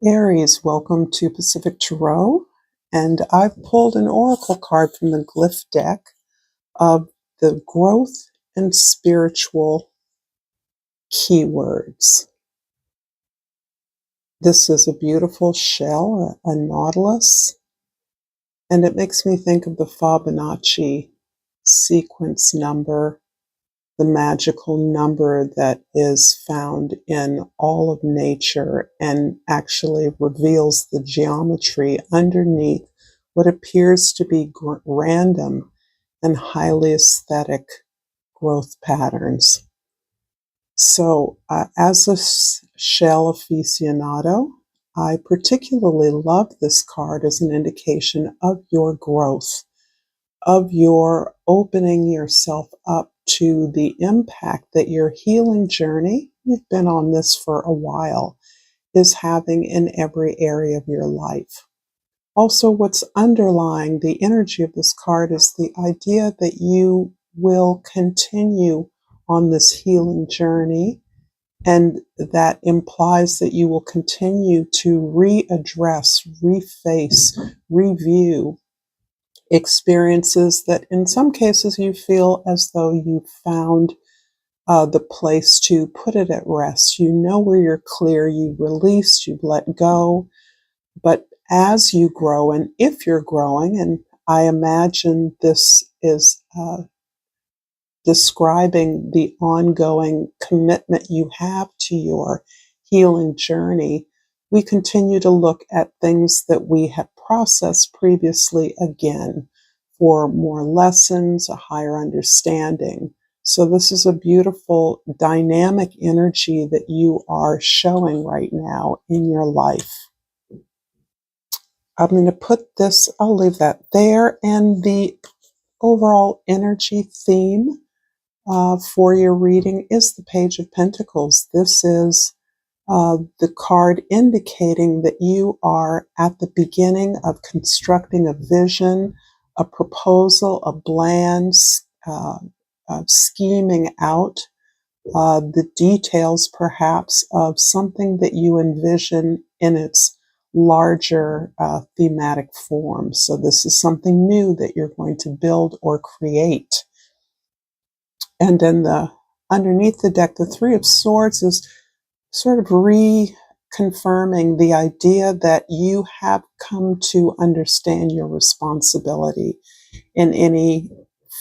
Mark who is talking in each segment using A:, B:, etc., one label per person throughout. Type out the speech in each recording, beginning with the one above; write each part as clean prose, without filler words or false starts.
A: Aries, welcome to Pacific Tarot, and I've pulled an oracle card from the glyph deck of the growth and spiritual keywords. This is a beautiful shell, a nautilus, and it makes me think of the Fibonacci sequence number, the magical number that is found in all of nature and actually reveals the geometry underneath what appears to be random and highly aesthetic growth patterns. So as a shell aficionado, I particularly love this card as an indication of your growth, of your opening yourself up to the impact that your healing journey, you've been on this for a while, is having in every area of your life. Also, what's underlying the energy of this card is the idea that you will continue on this healing journey, and that implies that you will continue to readdress, reface, review experiences that in some cases you feel as though you found the place to put it at rest. You know where you're clear, you've released, you've let go. But as you grow, and if you're growing, and I imagine this is describing the ongoing commitment you have to your healing journey, we continue to look at things that we have processed previously again for more lessons, a higher understanding. So this is a beautiful dynamic energy that you are showing right now in your life. I'm going to put this, I'll leave that there, and the overall energy theme for your reading is the Page of Pentacles. This is the card indicating that you are at the beginning of constructing a vision, a proposal, a bland, scheming out the details perhaps of something that you envision in its larger thematic form. So this is something new that you're going to build or create. And then underneath the deck, the Three of Swords is sort of reconfirming the idea that you have come to understand your responsibility in any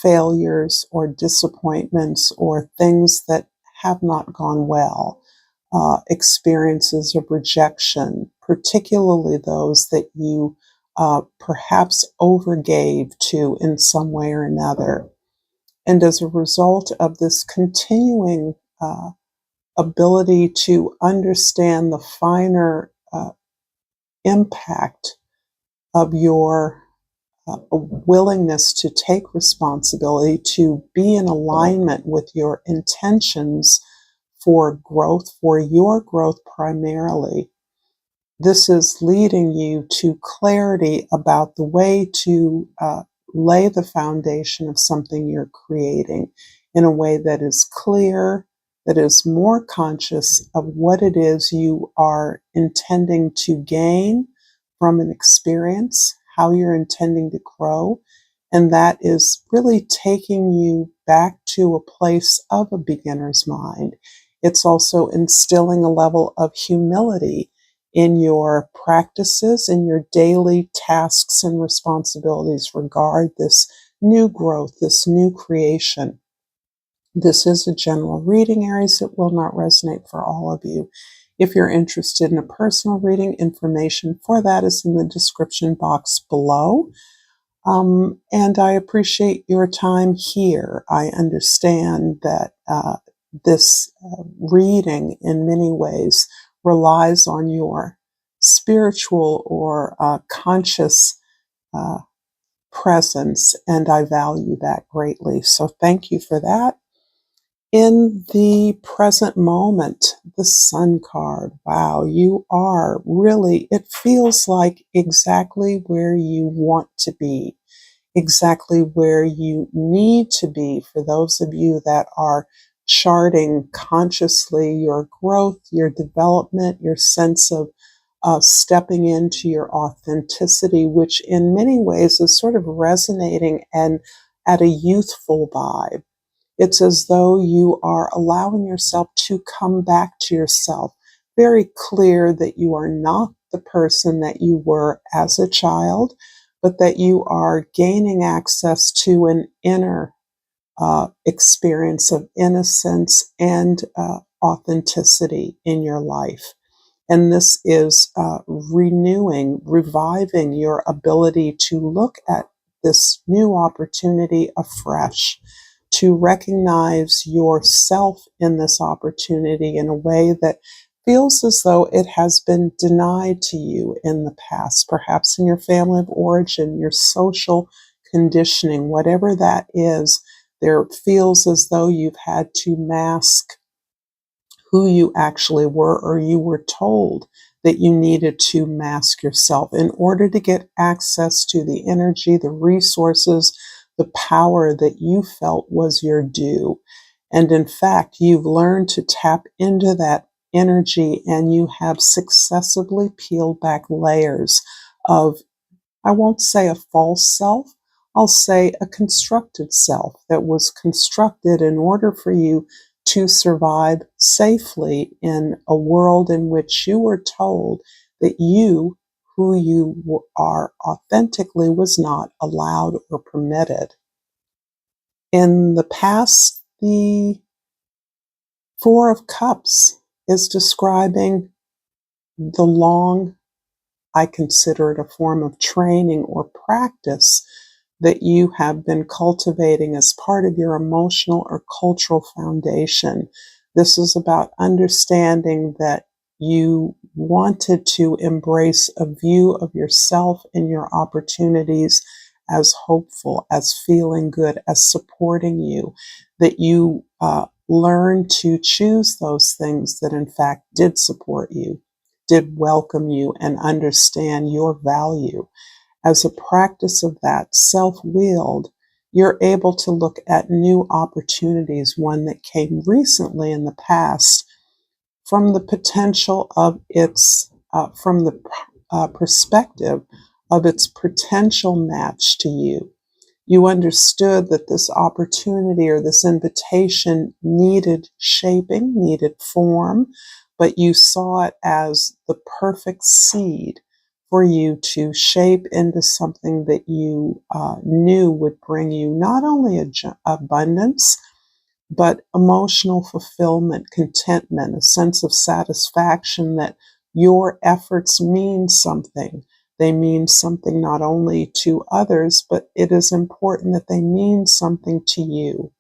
A: failures or disappointments or things that have not gone well, experiences of rejection, particularly those that you perhaps overgave to in some way or another. And as a result of this continuing ability to understand the finer impact of your willingness to take responsibility, to be in alignment with your intentions for growth, for your growth primarily, this is leading you to clarity about the way to lay the foundation of something you're creating in a way that is clear, that is more conscious of what it is you are intending to gain from an experience, how you're intending to grow. And that is really taking you back to a place of a beginner's mind. It's also instilling a level of humility in your practices, in your daily tasks and responsibilities regard this new growth, this new creation. This is a general reading, Aries. It will not resonate for all of you. If you're interested in a personal reading, information for that is in the description box below. And I appreciate your time here. I understand that this reading in many ways relies on your spiritual or conscious presence, and I value that greatly. So thank you for that. In the present moment, the Sun card, wow, you are really, it feels like exactly where you want to be, exactly where you need to be for those of you that are charting consciously your growth, your development, your sense of stepping into your authenticity, which in many ways is sort of resonating and at a youthful vibe. It's as though you are allowing yourself to come back to yourself, very clear that you are not the person that you were as a child, but that you are gaining access to an inner experience of innocence and authenticity in your life. And this is renewing, reviving your ability to look at this new opportunity afresh, to recognize yourself in this opportunity in a way that feels as though it has been denied to you in the past, perhaps in your family of origin, your social conditioning, whatever that is. There feels as though you've had to mask who you actually were, or you were told that you needed to mask yourself in order to get access to the energy, the resources, the power that you felt was your due. And in fact, you've learned to tap into that energy, and you have successively peeled back layers of, I won't say a false self, I'll say a constructed self that was constructed in order for you to survive safely in a world in which you were told that you, who you are authentically, was not allowed or permitted. In the past, the Four of Cups is describing the long, I consider it a form of training or practice that you have been cultivating as part of your emotional or cultural foundation. This is about understanding that you wanted to embrace a view of yourself and your opportunities as hopeful, as feeling good, as supporting you, that you learn to choose those things that in fact did support you, did welcome you, and understand your value. As a practice of that, self-willed, you're able to look at new opportunities, one that came recently in the past, from the potential of its, from the perspective of its potential match to you. You understood that this opportunity or this invitation needed shaping, needed form, but you saw it as the perfect seed for you to shape into something that you knew would bring you not only abundance, but emotional fulfillment, contentment, a sense of satisfaction that your efforts mean something. They mean something not only to others, but it is important that they mean something to you.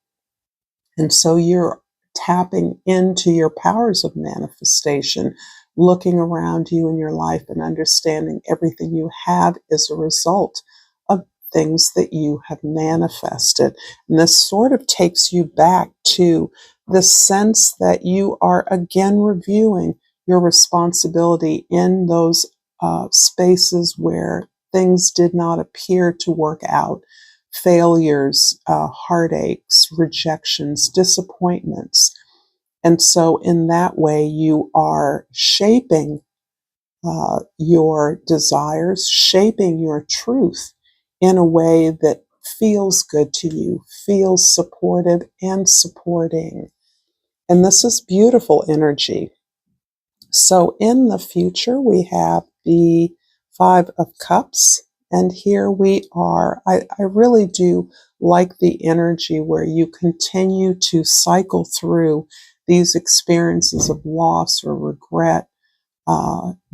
A: And so you're tapping into your powers of manifestation, looking around you in your life and understanding everything you have is a result of things that you have manifested. And this sort of takes you back to the sense that you are again reviewing your responsibility in those spaces where things did not appear to work out. Failures, heartaches, rejections, disappointments. And so, in that way, you are shaping your desires, shaping your truth in a way that feels good to you, feels supportive and supporting. And this is beautiful energy. So in the future, we have the Five of Cups. And here we are. I really do like the energy where you continue to cycle through these experiences of loss or regret,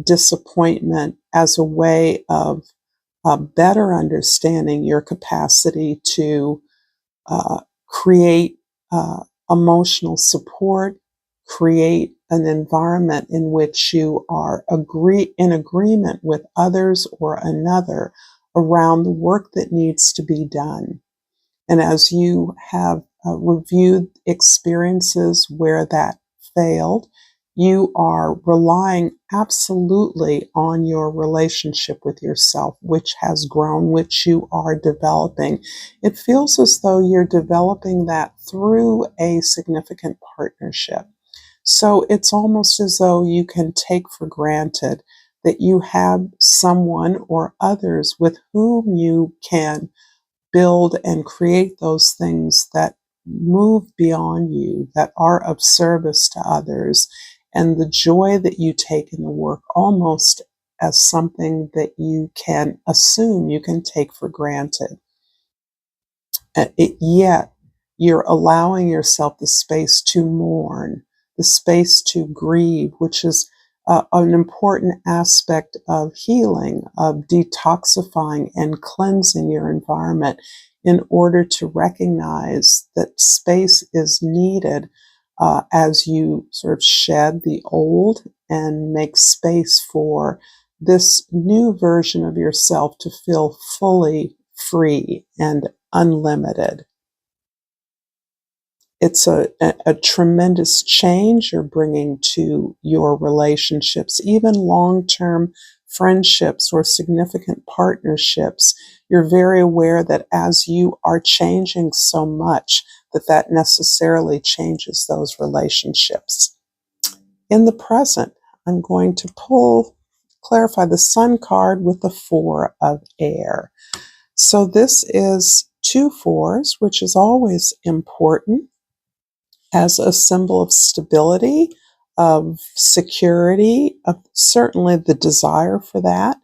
A: disappointment, as a way of better understanding your capacity to create emotional support, create an environment in which you are in agreement with others or another around the work that needs to be done. And as you have reviewed experiences where that failed, you are relying absolutely on your relationship with yourself, which has grown, which you are developing. It feels as though you're developing that through a significant partnership. So it's almost as though you can take for granted that you have someone or others with whom you can build and create those things that move beyond you, that are of service to others, and the joy that you take in the work almost as something that you can assume you can take for granted. Yet you're allowing yourself the space to mourn, the space to grieve, which is an important aspect of healing, of detoxifying and cleansing your environment in order to recognize that space is needed as you sort of shed the old and make space for this new version of yourself to feel fully free and unlimited. It's a tremendous change you're bringing to your relationships, even long-term friendships or significant partnerships. You're very aware that as you are changing so much, that necessarily changes those relationships. In the present, I'm going to clarify the Sun card with the Four of Air. So this is 2 fours, which is always important as a symbol of stability, of security, of certainly the desire for that.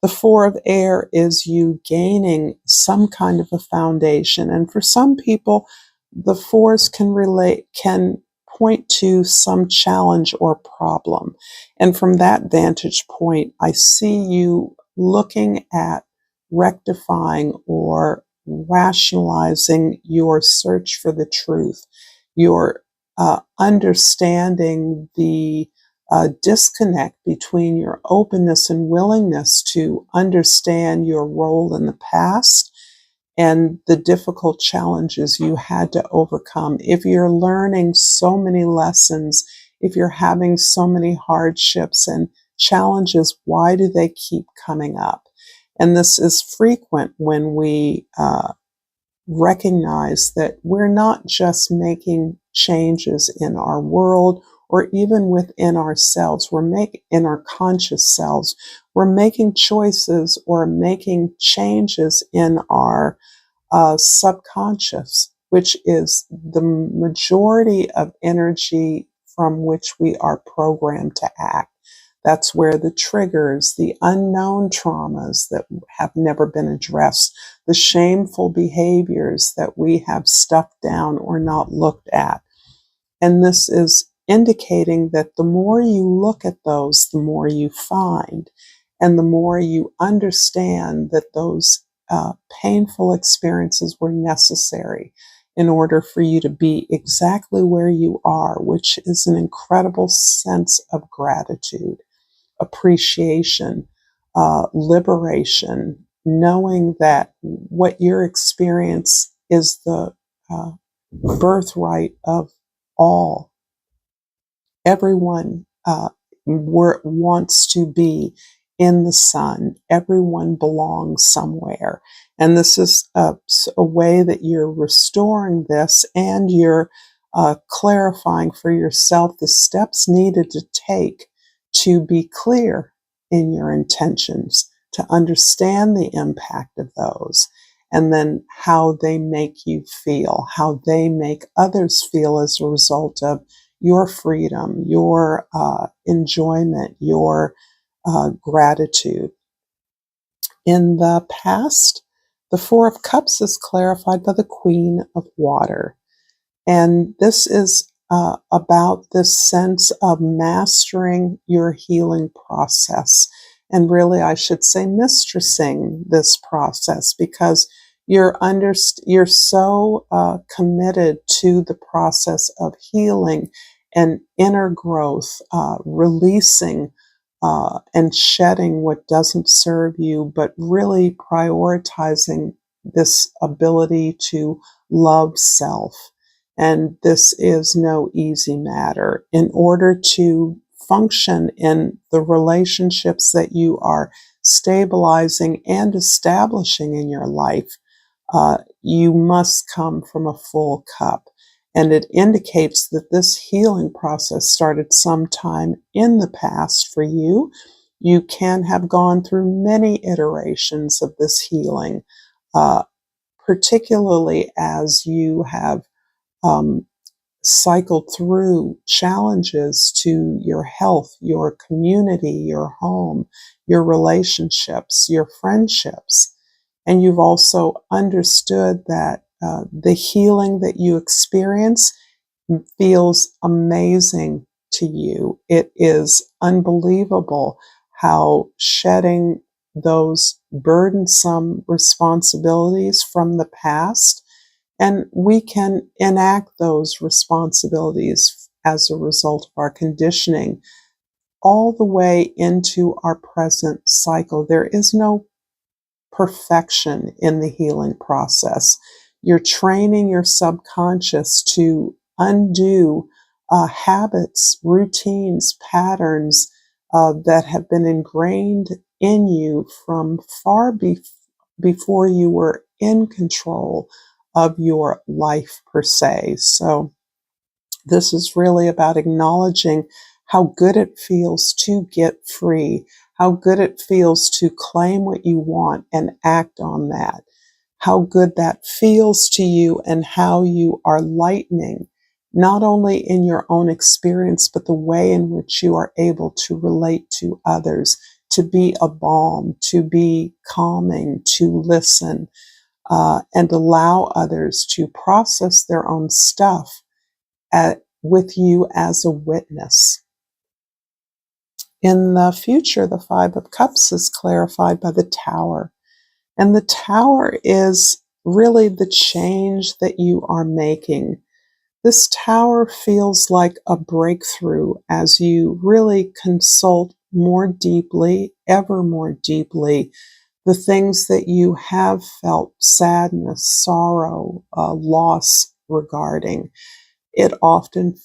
A: The Four of Air is you gaining some kind of a foundation. And for some people, the fours can point to some challenge or problem. And from that vantage point, I see you looking at rectifying or rationalizing your search for the truth, your understanding the disconnect between your openness and willingness to understand your role in the past and the difficult challenges you had to overcome. If you're learning so many lessons, if you're having so many hardships and challenges, why do they keep coming up? And this is frequent when we recognize that we're not just making changes in our world or even within ourselves, in our conscious selves, we're making choices or making changes in our subconscious, which is the majority of energy from which we are programmed to act. That's where the triggers, the unknown traumas that have never been addressed, the shameful behaviors that we have stuffed down or not looked at. And this is indicating that the more you look at those, the more you find, and the more you understand that those painful experiences were necessary in order for you to be exactly where you are, which is an incredible sense of gratitude, appreciation, liberation, knowing that what your experience is the birthright of all. Everyone wants to be in the sun. Everyone belongs somewhere. And this is a way that you're restoring this, and you're clarifying for yourself the steps needed to take to be clear in your intentions, to understand the impact of those, and then how they make you feel, how they make others feel as a result of your freedom, your enjoyment, your gratitude. In the past, the Four of Cups is clarified by the Queen of Water. And this is about this sense of mastering your healing process. And really, I should say, mistressing this process, because you're so committed to the process of healing and inner growth, releasing and shedding what doesn't serve you, but really prioritizing this ability to love self. And this is no easy matter. In order to function in the relationships that you are stabilizing and establishing in your life, you must come from a full cup. And it indicates that this healing process started sometime in the past for you, You can have gone through many iterations of this healing, uh, particularly as you have um, cycled through challenges to your health, your community, your home, your relationships, your friendships. And you've also understood that the healing that you experience feels amazing to you. It is unbelievable how shedding those burdensome responsibilities from the past, and we can enact those responsibilities as a result of our conditioning all the way into our present cycle. There is no perfection in the healing process. You're training your subconscious to undo habits, routines, patterns that have been ingrained in you from before you were in control of your life per se. So this is really about acknowledging how good it feels to get free, how good it feels to claim what you want and act on that, how good that feels to you, and how you are lightening, not only in your own experience, but the way in which you are able to relate to others, to be a balm, to be calming, to listen, and allow others to process their own stuff with you as a witness. In the future, the Five of Cups is clarified by the Tower. And the Tower is really the change that you are making. This Tower feels like a breakthrough as you really consult more deeply, ever more deeply, the things that you have felt sadness, sorrow, loss regarding. It often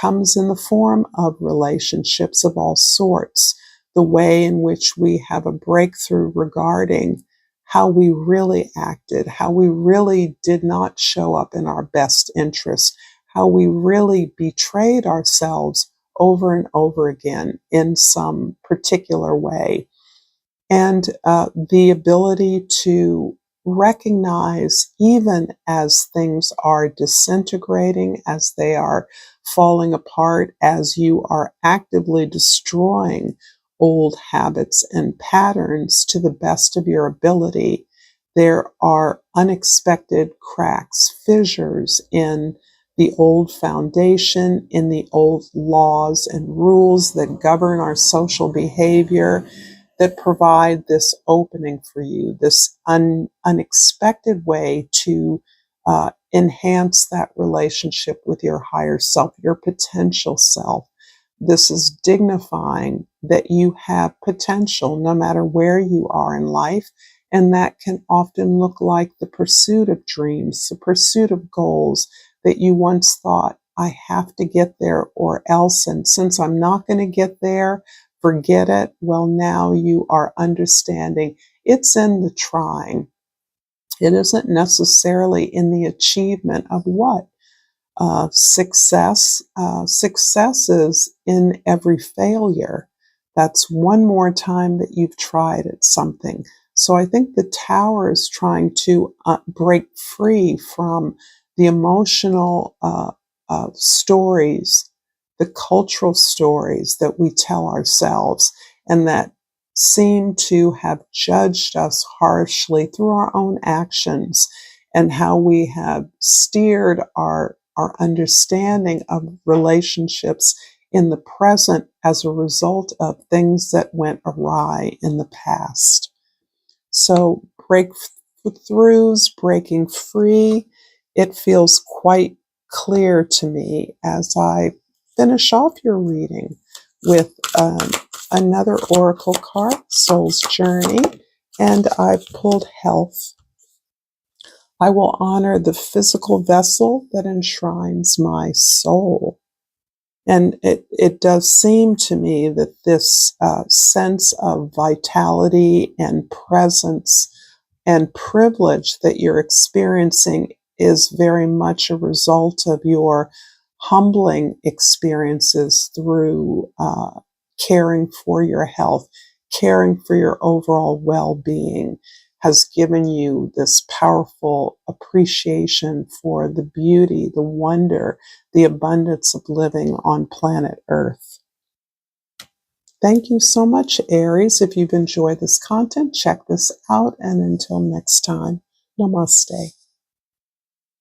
A: comes in the form of relationships of all sorts, the way in which we have a breakthrough regarding how we really acted, how we really did not show up in our best interest, how we really betrayed ourselves over and over again in some particular way. And the ability to recognize, even as things are disintegrating, as they are falling apart, as you are actively destroying old habits and patterns to the best of your ability, there are unexpected cracks, fissures in the old foundation, in the old laws and rules that govern our social behavior, that provide this opening for you, this unexpected way to enhance that relationship with your higher self, your potential self. This is dignifying that you have potential no matter where you are in life. And that can often look like the pursuit of dreams, the pursuit of goals that you once thought, I have to get there or else. And since I'm not going to get there, forget it. Well, now you are understanding it's in the trying. It isn't necessarily in the achievement of what? Success. Success is in every failure. That's one more time that you've tried at something. So I think the Tower is trying to break free from the emotional stories, the cultural stories that we tell ourselves and that seem to have judged us harshly through our own actions, and how we have steered our understanding of relationships in the present as a result of things that went awry in the past. So breakthroughs, breaking free, it feels quite clear to me as I finish off your reading with another oracle card, Soul's Journey, and I've pulled Health. I will honor the physical vessel that enshrines my soul. And it does seem to me that this sense of vitality and presence and privilege that you're experiencing is very much a result of your humbling experiences through caring for your health, caring for your overall well-being, has given you this powerful appreciation for the beauty, the wonder, the abundance of living on planet Earth. Thank you so much, Aries. If you've enjoyed this content, check this out. And until next time, namaste.